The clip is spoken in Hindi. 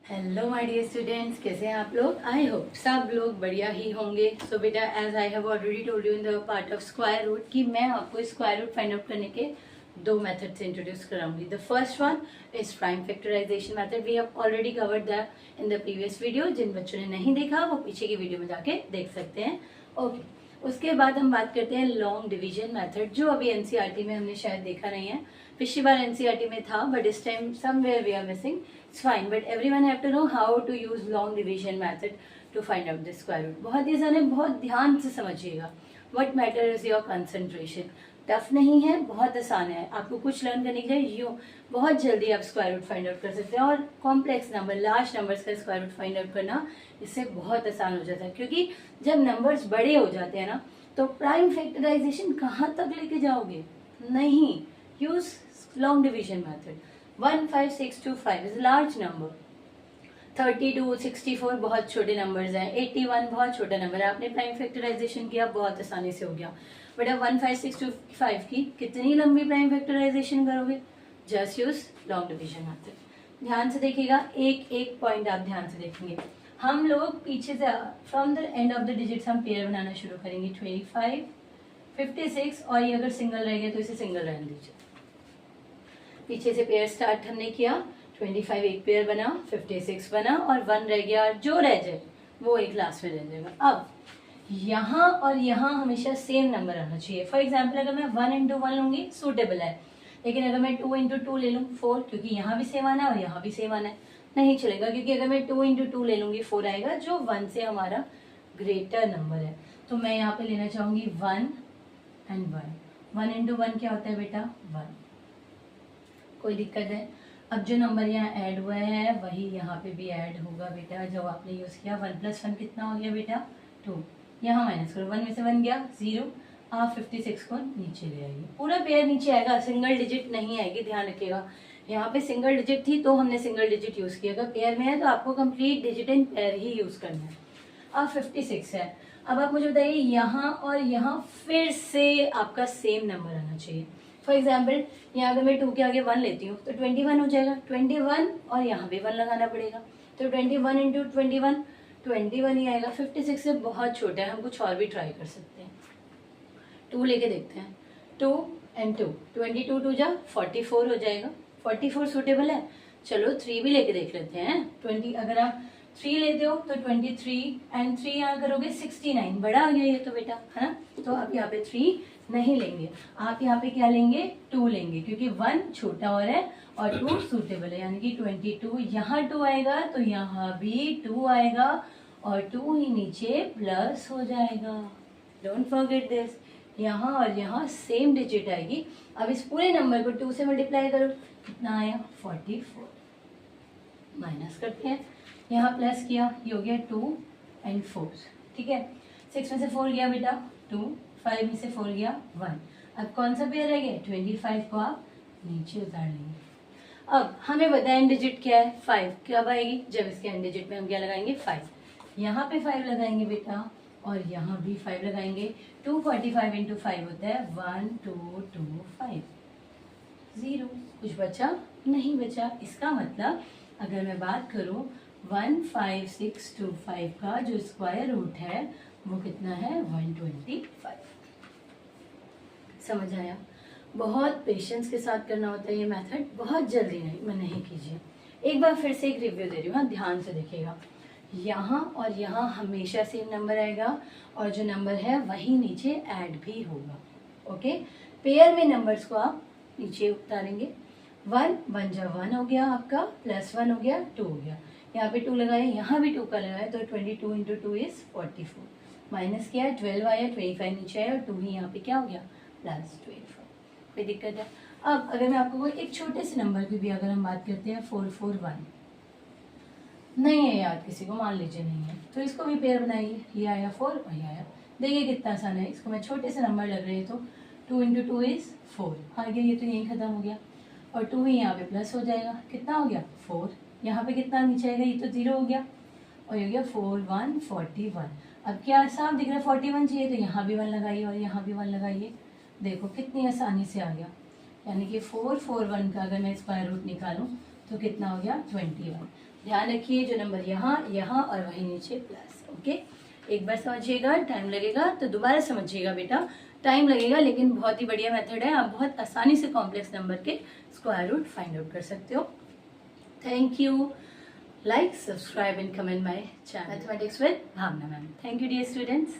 हेलो माय डियर स्टूडेंट्स, कैसे हैं आप लोग। आई होप सब लोग बढ़िया ही होंगे। सो बेटा, as I have already told you in the part of square root कि मैं आपको स्क्वायर रूट फाइंड आउट करने के दो मेथड्स इंट्रोड्यूस कराऊंगी। The first one is prime factorisation method. We have already covered that in the previous video. जिन बच्चों ने नहीं देखा वो पीछे की वीडियो में जाके देख सकते हैं। ओके, उसके बाद हम बात करते हैं लॉन्ग डिवीजन मेथड, जो अभी एनसीईआरटी में हमने शायद देखा नहीं है। पिछली बार एनसीईआरटी में था, बट इस time somewhere we are missing. It's fine, but everyone have to know how to use long division method to find out the square root. बहुत ही जाने, बहुत ध्यान से समझिएगा। What matter is your concentration. Tough नहीं है, बहुत आसान है। आपको कुछ लर्न करने के लिए यूँ बहुत जल्दी आप स्क्वायर रूट फाइंड आउट कर सकते हैं। और कॉम्प्लेक्स नंबर, लार्ज नंबर्स का स्क्वायर रूट फाइंड आउट करना इससे बहुत आसान हो जाता है, क्योंकि जब नंबर्स बड़े हो जाते हैं ना, तो प्राइम फैक्टराइजेशन कहाँ तक लेके जाओगे? नहीं, use long division method. 15625 is large number. 32, 64 बहुत छोटे नंबर्स हैं। 81 बहुत छोटा नंबर है। आपने प्राइम फैक्टराइजेशन किया, बहुत आसानी से हो गया। बट अब 15625 की कितनी लंबी प्राइम फैक्टराइजेशन करोगे? Just use long division method. ध्यान से देखिएगा, एक एक पॉइंट आप ध्यान से देखेंगे। हम लोग पीछे से from the end of the digits हम पेयर बनाना शुरू करेंगे। 25, 56 और ये अगर सिंगल रह गया तो इसे सिंगल रहने दीजिए। पीछे से पेयर स्टार्ट हमने किया। 25 एक पेयर बना, 56 बना और 1 रह गया। जो रह जाए वो एक लास्ट में रह जाएगा। अब यहाँ और यहाँ हमेशा सेम नंबर आना चाहिए। फॉर एग्जाम्पल, अगर मैं 1 इंटू 1 लूंगी सूटेबल है, लेकिन अगर मैं 2 इंटू 2 ले लूँ 4, क्योंकि यहाँ भी सेम आना है और यहाँ भी सेम आना है, नहीं चलेगा। क्योंकि अगर मैं 2 इंटू 2 ले लूंगी 4 आएगा, जो 1 से हमारा ग्रेटर नंबर है। तो मैं यहाँ पे लेना चाहूंगी 1 एंड 1। 1 इंटू 1 क्या होता है बेटा? 1। कोई दिक्कत है? अब जो नंबर यहाँ ऐड हुआ है वही यहाँ पे भी ऐड होगा बेटा। जब आपने यूज किया 1 + 1 कितना हो गया बेटा? 2। यहाँ माइनस करो, 1 में से 1 गया 0। आप 56 को नीचे ले आइए। पूरा पेयर नीचे आएगा, सिंगल डिजिट नहीं आएगी, ध्यान रखिएगा। यहाँ पे सिंगल डिजिट थी तो हमने सिंगल डिजिट यूज किया। अगर पेयर में है तो आपको complete digit in pair he use करना है। अब 56 है। अब आप मुझे बताइए, यहाँ और यहाँ फिर से आपका सेम नंबर आना चाहिए। फॉर एग्जाम्पल, यहाँ अगर मैं 2 के आगे 1 लेती हूँ तो 21 हो जाएगा। 21 और यहाँ भी 1 लगाना पड़ेगा, तो 21 इंटू 21 ही आएगा। 56 से बहुत छोटा है, हम कुछ और भी ट्राई कर सकते हैं। 2 लेके देखते हैं। 2 एंड 2, 22 2 जा 44 हो जाएगा। 44 सूटेबल है। चलो 3 भी लेके देख लेते हैं। 20 अगर आप 3 लेते हो तो 23 एंड 3 यहाँ करोगे 69। बड़ा आ गया ये तो बेटा, है ना। तो आप यहाँ पे 3 नहीं लेंगे, आप यहाँ पे क्या लेंगे? 2 लेंगे, क्योंकि 1 छोटा और है और 2 सूटेबल है। यानी कि 22 यहाँ 2 आएगा तो यहाँ भी 2 आएगा और 2 ही नीचे प्लस हो जाएगा। Don't forget this. यहाँ और यहाँ सेम डिजिट आएगी। अब इस पूरे नंबर को 2 से मल्टीप्लाई करो, कितना आया? 44। माइनस करते हैं, यहाँ प्लस किया, ये हो गया 2 एंड 4। ठीक है, 6 में से 4 गया बेटा 2, 5 में से 4 गया 1। अब कौन सा पेयर रह गया? 25 को आप नीचे उतार लेंगे। अब हमें पता है एंड डिजिट क्या है? 5। कब आएगी? जब इसके एंड डिजिट में हम क्या लगाएंगे? 5। यहाँ पे 5 लगाएंगे बेटा और यहाँ भी 5 लगाएंगे। 245 इंटू 5 होता है 1225। 0। कुछ बचा? नहीं बचा। इसका मतलब अगर मैं बात करूं 15625 का जो स्क्वायर रूट है वो कितना है? 125। समझ आया? बहुत पेशेंस के साथ करना होता है ये मेथड, बहुत जल्दी नहीं कीजिए। एक बार फिर से एक रिव्यू दे रही हूँ, ध्यान से देखिएगा। यहाँ और यहाँ हमेशा सेम नंबर आएगा और जो नंबर है वही नीचे ऐड भी होगा। ओके, पेयर में नंबर्स को आप नीचे उतारेंगे। 1 जा 1 हो गया आपका, प्लस 1 हो गया 2 हो गया। यहाँ पे 2 लगाए, यहाँ भी 2 का लगाए, तो 22 इंटू 2 इज 44। माइनस किया, 12 आया, 25 नीचे आया और 2 ही यहाँ पे क्या हो गया? प्लस 24। कोई दिक्कत है? अब अगर मैं आपको कोई एक छोटे से नंबर की भी अगर हम बात करते हैं 441, नहीं है याद किसी को, मान लीजिए नहीं है, तो इसको भी पेयर बनाइए। ये आया 4 और ये आया। देखिए कितना आसान है। इसको मैं छोटे से नंबर लग रही है तो 2 इंटू 2 इज 4 आ गया। ये तो यही खत्म हो गया और 2 ही यहाँ पे प्लस हो जाएगा। कितना हो गया? 4। यहाँ पे कितना नीचे आएगा? ये तो 0 हो गया और ये हो गया 4 1 41। अब क्या साफ दिख रहा है? 41 चाहिए तो यहाँ भी 1 लगाइए और यहाँ भी 1 लगाइए। देखो कितनी आसानी से आ गया। यानी कि 441 का अगर मैं स्क्वायर रूट निकालूं तो कितना हो गया 21। ध्यान रखिए जो नंबर यहाँ यहाँ और वही नीचे प्लस। ओके, एक बार समझिएगा, टाइम लगेगा तो दोबारा समझिएगा बेटा, टाइम लगेगा लेकिन बहुत ही बढ़िया मेथड है। आप बहुत आसानी से कॉम्प्लेक्स नंबर के स्क्वायर रूट फाइंड आउट कर सकते हो। Thank you. Like, subscribe and comment my channel mathematics with Bhavna ma'am. Thank you dear students.